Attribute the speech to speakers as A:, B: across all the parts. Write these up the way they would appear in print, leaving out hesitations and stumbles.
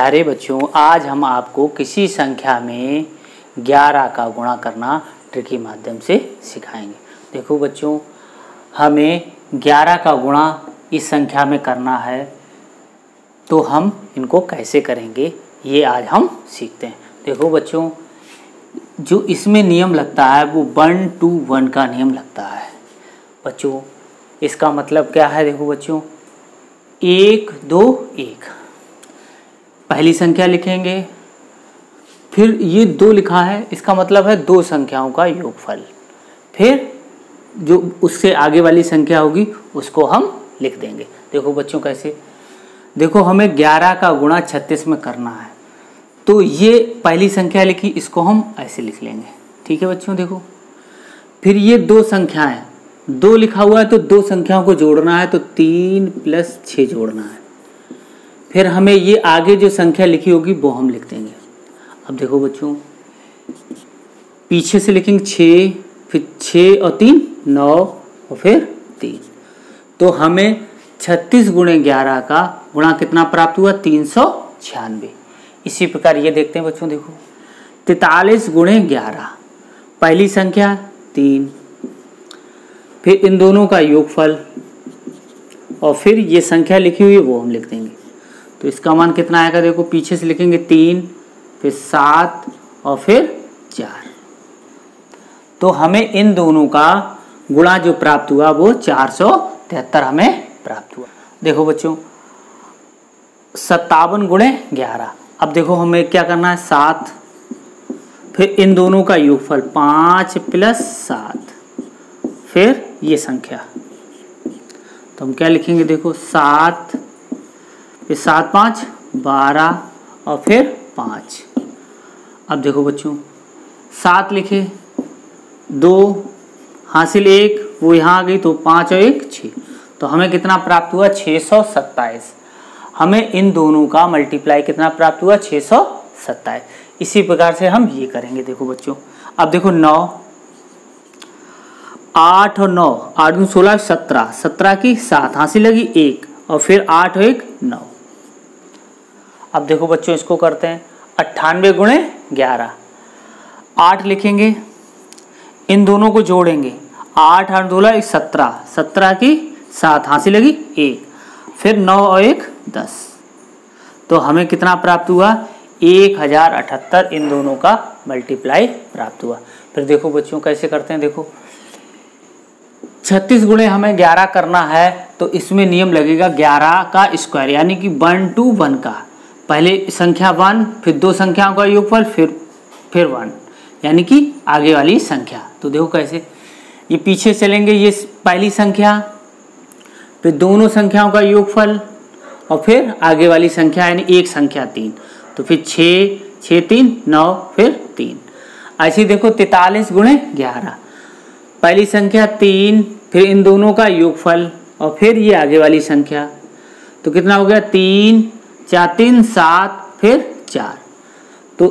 A: प्यारे बच्चों, आज हम आपको किसी संख्या में 11 का गुणा करना ट्रिक के माध्यम से सिखाएंगे। देखो बच्चों, हमें 11 का गुणा इस संख्या में करना है, तो हम इनको कैसे करेंगे ये आज हम सीखते हैं। देखो बच्चों, जो इसमें नियम लगता है वो 1 to 1 का नियम लगता है। बच्चों इसका मतलब क्या है? देखो बच्चों, 1 2 1 पहली संख्या लिखेंगे, फिर ये 2 लिखा है, इसका मतलब है 2 संख्याओं का योगफल। फिर जो उससे आगे वाली संख्या होगी उसको हम लिख देंगे। देखो बच्चों कैसे, देखो हमें 11 का गुणा 36 में करना है, तो ये पहली संख्या लिखी, इसको हम ऐसे लिख लेंगे। ठीक है बच्चों, देखो फिर ये 2 संख्याएं, 2 लिखा हुआ है तो 2 संख्याओं को जोड़ना है, तो 3 + 6 जोड़ना है। फिर हमें ये आगे जो संख्या लिखी होगी वो हम लिख देंगे। अब देखो बच्चों, पीछे से लिखेंगे 6, फिर 6 और 3 9 और फिर 3, तो हमें 36 × 11 का गुणा कितना प्राप्त हुआ? 396। इसी प्रकार ये देखते हैं बच्चों, देखो 43 × 11 पहली संख्या 3, फिर इन दोनों का योगफल और फिर ये संख्या लिखी हुई है वो हम लिख देंगे। तो इसका मान कितना आएगा? देखो पीछे से लिखेंगे 3, फिर 7 और फिर 4, तो हमें इन दोनों का गुणा जो प्राप्त हुआ वो 473 हमें प्राप्त हुआ। देखो बच्चों, 57 × 11, अब देखो हमें क्या करना है? 7, फिर इन दोनों का योगफल 5 + 7, फिर ये संख्या, तो हम क्या लिखेंगे? देखो 7, फिर 7 × 5 = 12 और फिर 5। अब देखो बच्चों, 7 लिखे, 2 हासिल 1 वो यहाँ आ गई, तो 5 और 1 6, तो हमें कितना प्राप्त हुआ? 627। हमें इन दोनों का मल्टीप्लाई कितना प्राप्त हुआ? 627। इसी प्रकार से हम ये करेंगे। देखो बच्चों, अब देखो 9, 8 और 9, 8 × 16 17, 17 की 7 हासिल लगी 1 और फिर 8 और 1 9। अब देखो बच्चों, इसको करते हैं 98 × 11, 8 लिखेंगे, इन दोनों को जोड़ेंगे, 8 8 2 17, 17 की 7 हासिल लगी 1, फिर 9 और 1 10, तो हमें कितना प्राप्त हुआ? 1078। इन दोनों का मल्टीप्लाई प्राप्त हुआ। फिर देखो बच्चों कैसे करते हैं, देखो 36 × हमें 11 करना है, तो इसमें नियम लगेगा 11 का स्क्वायर, यानी कि 1 to 1 का। पहले संख्या 1, फिर 2 संख्याओं का योगफल, फिर 1, यानी कि आगे वाली संख्या। तो देखो कैसे, ये पीछे चलेंगे, ये पहली संख्या, फिर दोनों संख्याओं का योगफल और फिर आगे वाली संख्या, यानी एक संख्या 3, तो फिर 6 6 3 9 फिर 3। ऐसे देखो 43 × 11 पहली संख्या 3, फिर इन दोनों का योगफल और फिर ये आगे वाली संख्या, तो कितना हो गया? 3 4 3 7 फिर 4, तो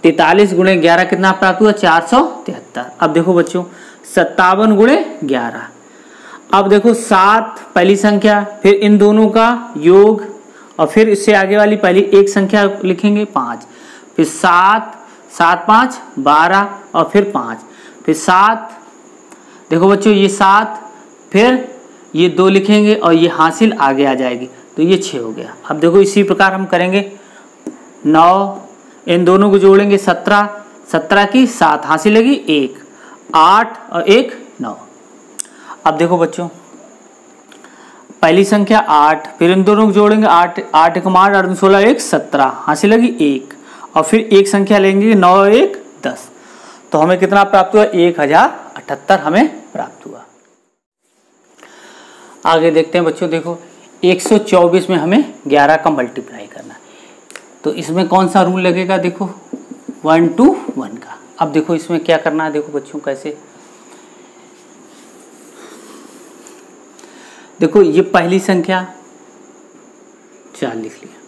A: 43 × 11 कितना प्राप्त हुआ? 473। अब देखो बच्चों 57 × 11, अब देखो 7 पहली संख्या, फिर इन दोनों का योग और फिर इससे आगे वाली पहली एक संख्या लिखेंगे 5, फिर 7 7 5 12 और फिर 5, फिर 7, देखो बच्चों ये 7, फिर ये 2 लिखेंगे और ये हासिल आगे आ जाएगी, तो ये 6 हो गया। अब देखो इसी प्रकार हम करेंगे 9, इन दोनों को जोड़ेंगे 17, 17 की 7 हासिल लगी 1, 8 और 1 9। अब देखो बच्चों, पहली संख्या 8, फिर इन दोनों को जोड़ेंगे 8 8 1 8 8 16 1 17 हासिल लगी 1 और फिर एक संख्या लेंगे 9 और 1 10, तो हमें कितना प्राप्त हुआ? 1078 हमें प्राप्त हुआ। आगे देखते हैं बच्चों, देखो 124 में हमें 11 का मल्टीप्लाई करना है, तो इसमें कौन सा रूल लगेगा? देखो 1 to 1 का। अब देखो इसमें क्या करना है, देखो बच्चों कैसे, देखो ये पहली संख्या 4 लिख लिया,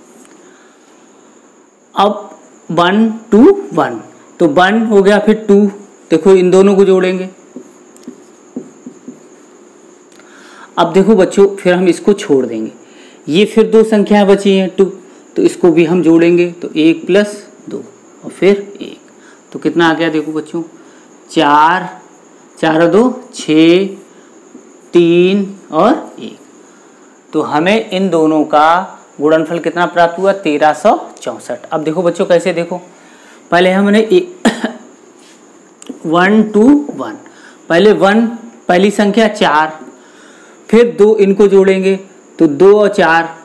A: अब 1 to 1, तो 1 हो गया, फिर 2, देखो इन दोनों को जोड़ेंगे। अब देखो बच्चों, फिर हम इसको छोड़ देंगे, ये फिर 2 संख्याएं बची हैं 2, तो इसको भी हम जोड़ेंगे, तो 1 + 2 और फिर 1, तो कितना आ गया देखो बच्चों, 4, 4 और 2 6, 3 और 1। तो हमें इन दोनों का गुणनफल कितना प्राप्त हुआ, 1364। अब देखो बच्चों कैसे, देखो पहले हमने 1 2 1, पहले 1 पहली संख्या 4, फिर 2 इनको जोड़ेंगे तो 2 और 4,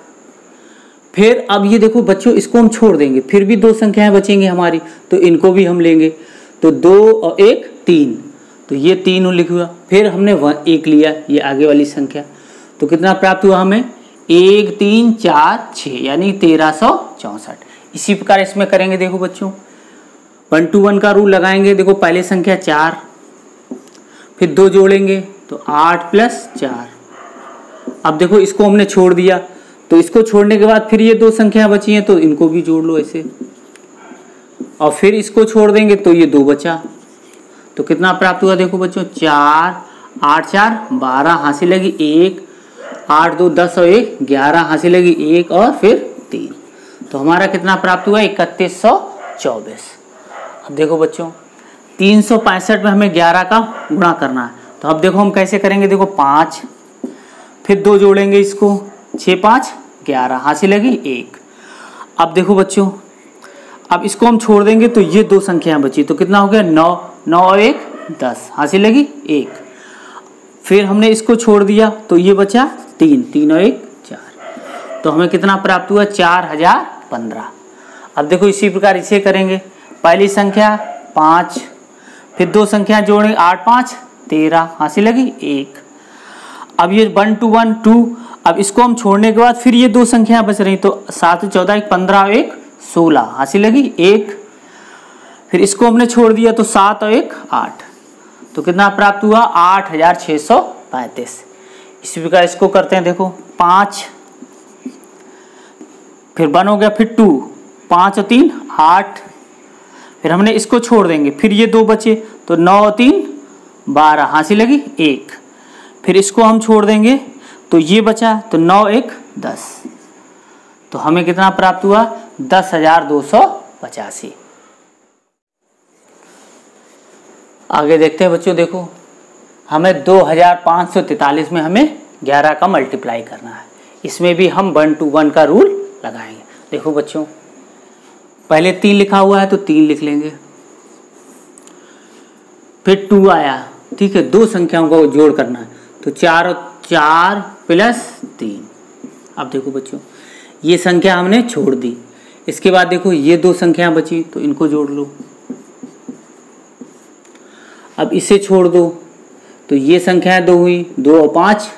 A: फिर अब ये देखो बच्चों इसको हम छोड़ देंगे, फिर भी 2 संख्याएं बचेंगी हमारी, तो इनको भी हम लेंगे, तो 2 और 1 3, तो ये 3 लिखा हुआ, फिर हमने 1 लिया, ये आगे वाली संख्या, तो कितना प्राप्त हुआ हमें, 1 3 4 6 यानी 1364। इसी प्रकार इसमें करेंगे, देखो बच्चों 1 to 1 का रूल लगाएंगे, देखो पहले संख्या 4, फिर 2 जोड़ेंगे तो 8 + 4। अब देखो इसको हमने छोड़ दिया, तो इसको छोड़ने के बाद फिर ये 2 संख्या बची हैं, तो इनको भी जोड़ लो ऐसे, और फिर इसको छोड़ देंगे तो ये 2 बचा, तो कितना प्राप्त हुआ देखो बच्चों, 4 8 4 12, हासिल लगी 1, 8 2 10 और 1 11, हासिल लगी 1 और फिर 3, तो हमारा कितना प्राप्त हुआ, 3124। अब देखो बच्चों 365 में हमें 11 का गुणा करना है, तो अब देखो हम कैसे करेंगे, देखो 5, फिर 2 जोड़ेंगे इसको, 6 5 11, हासिल लगी 1। अब देखो बच्चों अब इसको हम छोड़ देंगे तो ये 2 संख्याएं बची, तो कितना हो गया, 9 9 और 1 10, हासिल लगी 1। फिर हमने इसको छोड़ दिया तो ये बचा 3 3 और 1 4, तो हमें कितना प्राप्त हुआ, 4015। अब देखो इसी प्रकार इसे करेंगे, पहली संख्या 5, फिर 2 संख्या जोड़ेंगे 8 5 13, हासिल लगी 1। अब ये 1 to 1 2, अब इसको हम छोड़ने के बाद फिर ये 2 संख्याएं बच रही, तो 7 14 1 15 और 1 16, हासिल लगी 1। फिर इसको हमने छोड़ दिया तो 7 और 1 8, तो कितना प्राप्त हुआ, 8635। इसी प्रकार इसको करते हैं, देखो 5, फिर 1 हो गया, फिर 2, 5 और 3 8, फिर हमने इसको छोड़ देंगे, फिर ये 2 बचे, तो 9 और 3 12, हासिल लगी 1। फिर इसको हम छोड़ देंगे तो ये बचा, तो 9 1 10, तो हमें कितना प्राप्त हुआ, 10,285। आगे देखते हैं बच्चों, देखो हमें 2543 में हमें 11 का मल्टीप्लाई करना है, इसमें भी हम 1 to 1 का रूल लगाएंगे। देखो बच्चों पहले 3 लिखा हुआ है तो 3 लिख लेंगे, फिर 2 आया, ठीक है, 2 संख्याओं को जोड़ करना है, तो 4 और 4 + 3। अब देखो बच्चों ये संख्या हमने छोड़ दी, इसके बाद देखो ये 2 संख्याएं बची, तो इनको जोड़ लो। अब इसे छोड़ दो तो ये संख्याएं 2 हुई, 2 और 5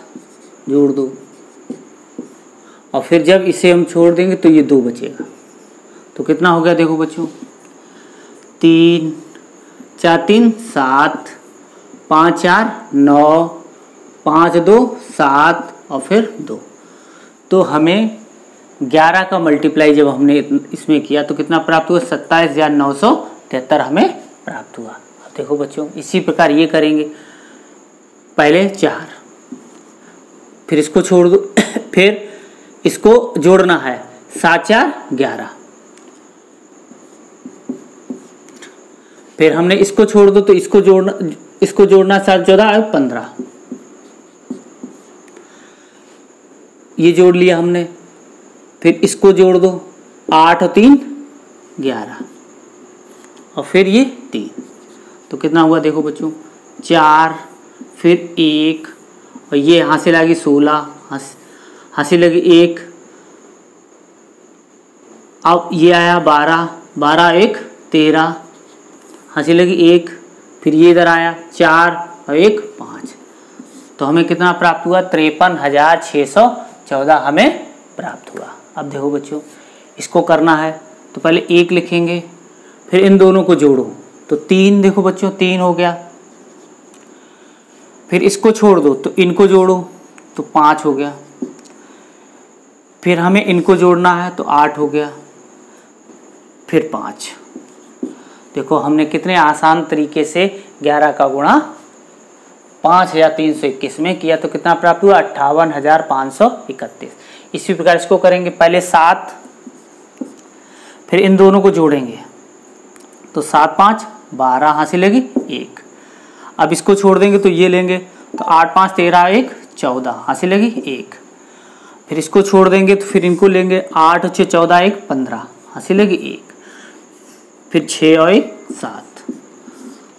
A: जोड़ दो, और फिर जब इसे हम छोड़ देंगे तो ये 2 बचेगा, तो कितना हो गया देखो बच्चों, 3 4 3 7, 5 4 9, 5 2 7 और फिर 2, तो हमें 11 का मल्टीप्लाई जब हमने इसमें किया तो कितना प्राप्त हुआ, 27,973 हमें प्राप्त हुआ। अब देखो बच्चों इसी प्रकार ये करेंगे, पहले 4, फिर इसको छोड़ दो फिर इसको जोड़ना है, 7 4 11, फिर हमने इसको छोड़ दो तो इसको जोड़ना 7 14 15, ये जोड़ लिया हमने, फिर इसको जोड़ दो, 8 और 3 11, और फिर ये 3, तो कितना हुआ देखो बच्चों, 4 फिर 1 और ये यहाँ से लगी 16, हासिल लगी 1, अब ये आया 12 12 1 13, हासिल लगी 1, फिर ये इधर आया 4 और 1 5, तो हमें कितना प्राप्त हुआ, 53,614 हमें प्राप्त हुआ। अब देखो बच्चों इसको करना है, तो पहले 1 लिखेंगे, फिर इन दोनों को जोड़ो, तो 3 देखो बच्चों 3 हो गया, फिर इसको छोड़ दो तो इनको जोड़ो तो 5 हो गया, फिर हमें इनको जोड़ना है तो 8 हो गया, फिर 5। देखो हमने कितने आसान तरीके से 11 का गुणा 5321 में किया, तो कितना प्राप्त हुआ, 58,531। इसी प्रकार इसको करेंगे, पहले 7 फिर इन दोनों को जोड़ेंगे तो 7 5 12 यहाँ से लगी 1। अब इसको छोड़ देंगे तो ये लेंगे तो 8 5 13 1 14 यहाँ से लगी 1। फिर इसको छोड़ देंगे तो फिर इनको लेंगे 8 6 14 1 15 यहाँ से लगी 1। फिर 6 और 1 7।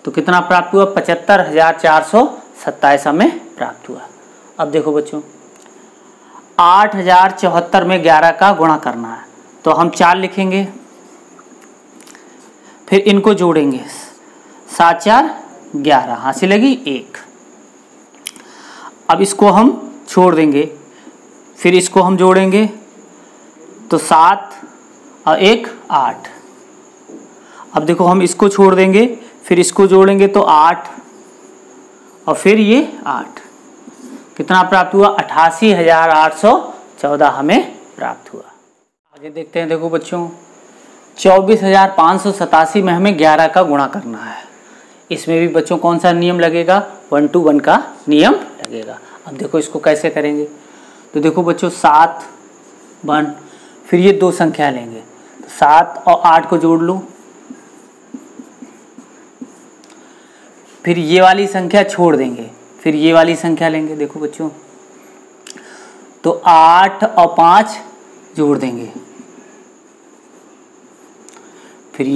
A: तो कितना प्राप्त हुआ? 75,427 हमें प्राप्त हुआ। अब देखो बच्चों 8,074 में 11 का गुणा करना है तो हम 4 लिखेंगे, फिर इनको जोड़ेंगे 7 4 11 यहाँ से लगी 1। अब इसको हम छोड़ देंगे, फिर इसको हम जोड़ेंगे तो 7 और 1 8। अब देखो हम इसको छोड़ देंगे, फिर इसको जोड़ेंगे तो 8 और फिर ये 8। कितना प्राप्त हुआ? 88,814 हमें प्राप्त हुआ। आगे देखते हैं। देखो बच्चों 24,587 में हमें 11 का गुणा करना है। इसमें भी बच्चों कौन सा नियम लगेगा? 1 to 1 का नियम लगेगा। अब देखो इसको कैसे करेंगे। तो देखो बच्चों 7 1, फिर ये 2 संख्या लेंगे तो 7 और 8 को जोड़ लो, फिर ये वाली संख्या छोड़ देंगे, फिर ये वाली संख्या लेंगे। देखो बच्चों तो 8 और 5 जोड़ देंगे, फिर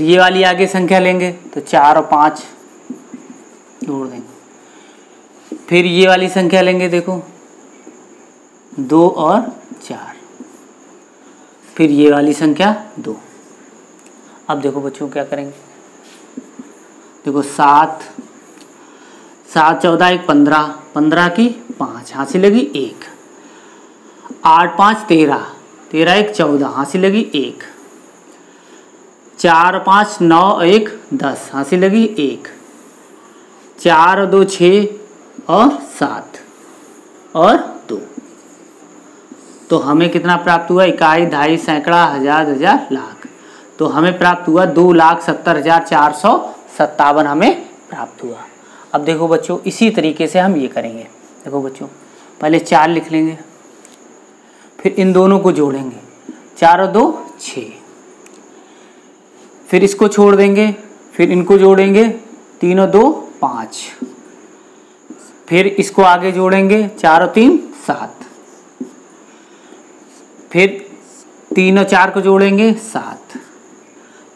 A: ये वाली आगे संख्या लेंगे तो 4 और 5 जोड़ देंगे, फिर ये वाली संख्या लेंगे। देखो 2 और 4, फिर ये वाली संख्या 2। अब देखो बच्चों क्या करेंगे। देखो 7 7 14 1 15, 15 की 5 यहाँ से लगी 1। 8 5 13, 13 1 14 यहाँ से लगी 1। 4 5 9 1 10 यहाँ से लगी 1। 4 2 6 और 7 और 2। तो हमें कितना प्राप्त हुआ? इकाई, दहाई, सैकड़ा, हजार, हजार, लाख। तो हमें प्राप्त हुआ 2,70,457 हमें प्राप्त हुआ। अब देखो बच्चों इसी तरीके से हम ये करेंगे। देखो बच्चों पहले 4 लिख लेंगे, फिर इन दोनों को जोड़ेंगे 4 और 2 6, फिर इसको छोड़ देंगे, फिर इनको जोड़ेंगे 3 और 2 5, फिर इसको आगे जोड़ेंगे 4 और 3 7, फिर 3 और 4 को जोड़ेंगे 7,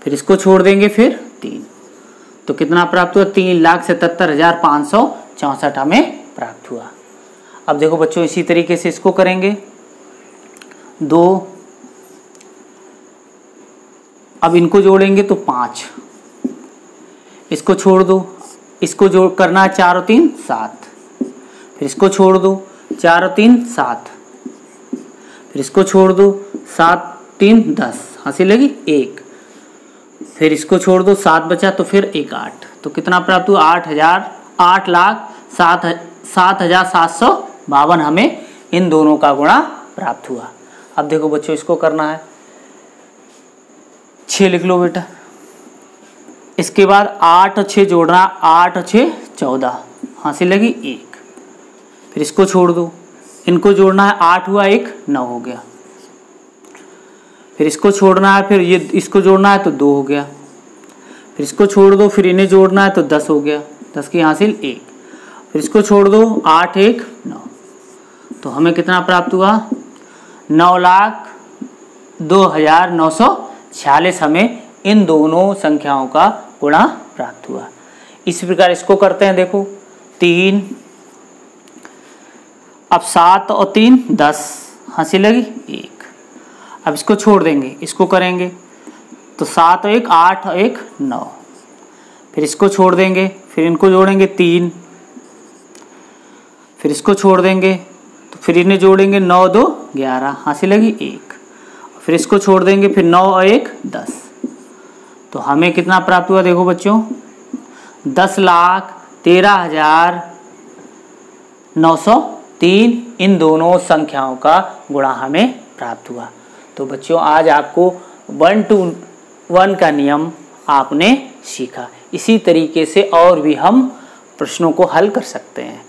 A: फिर इसको छोड़ देंगे फिर 3। तो कितना प्राप्त हुआ? 3,77,564 हमें प्राप्त हुआ। अब देखो बच्चों इसी तरीके से इसको करेंगे 2, अब इनको जोड़ेंगे तो 5, इसको छोड़ दो, इसको जोड़ करना है 4 और 3 7, फिर इसको छोड़ दो 4 और 3 7, फिर इसको छोड़ दो 7 3 10 हंसी लगी 1, फिर इसको छोड़ दो 7 बचा तो फिर 1 8। तो कितना प्राप्त हुआ? 8,07,752 हमें इन दोनों का गुणा प्राप्त हुआ। अब देखो बच्चों इसको करना है 6 लिख लो बेटा। इसके बाद 8 और 6 जोड़ना, 8 और 6 14 हंसी लगी 1, फिर इसको छोड़ दो, इनको जोड़ना है 8 हुआ 1 9 हो गया, फिर इसको छोड़ना है, फिर ये इसको जोड़ना है तो 2 हो गया, फिर इसको छोड़ दो, फिर इन्हें जोड़ना है तो 10 हो गया, 10 की हासिल 1, फिर इसको छोड़ दो 8 1 9। तो हमें कितना प्राप्त हुआ? 9,02,946 हमें इन दोनों संख्याओं का गुणा प्राप्त हुआ। इसी प्रकार इसको करते हैं। देखो 3, अब 7 और 3 10 हंसी लगी 1, अब इसको छोड़ देंगे, इसको करेंगे तो 7 और 1 8 और 1 9, फिर इसको छोड़ देंगे, फिर इनको जोड़ेंगे 3, फिर इसको छोड़ देंगे तो फिर इन्हें जोड़ेंगे 9 2 11 हंसी लगी 1, फिर इसको छोड़ देंगे, फिर 9 और 1 10। तो हमें कितना प्राप्त हुआ? देखो बच्चों 10,13,903 इन दोनों संख्याओं का गुणा हमें प्राप्त हुआ। तो बच्चों आज आपको 1 to 1 का नियम आपने सीखा। इसी तरीके से और भी हम प्रश्नों को हल कर सकते हैं।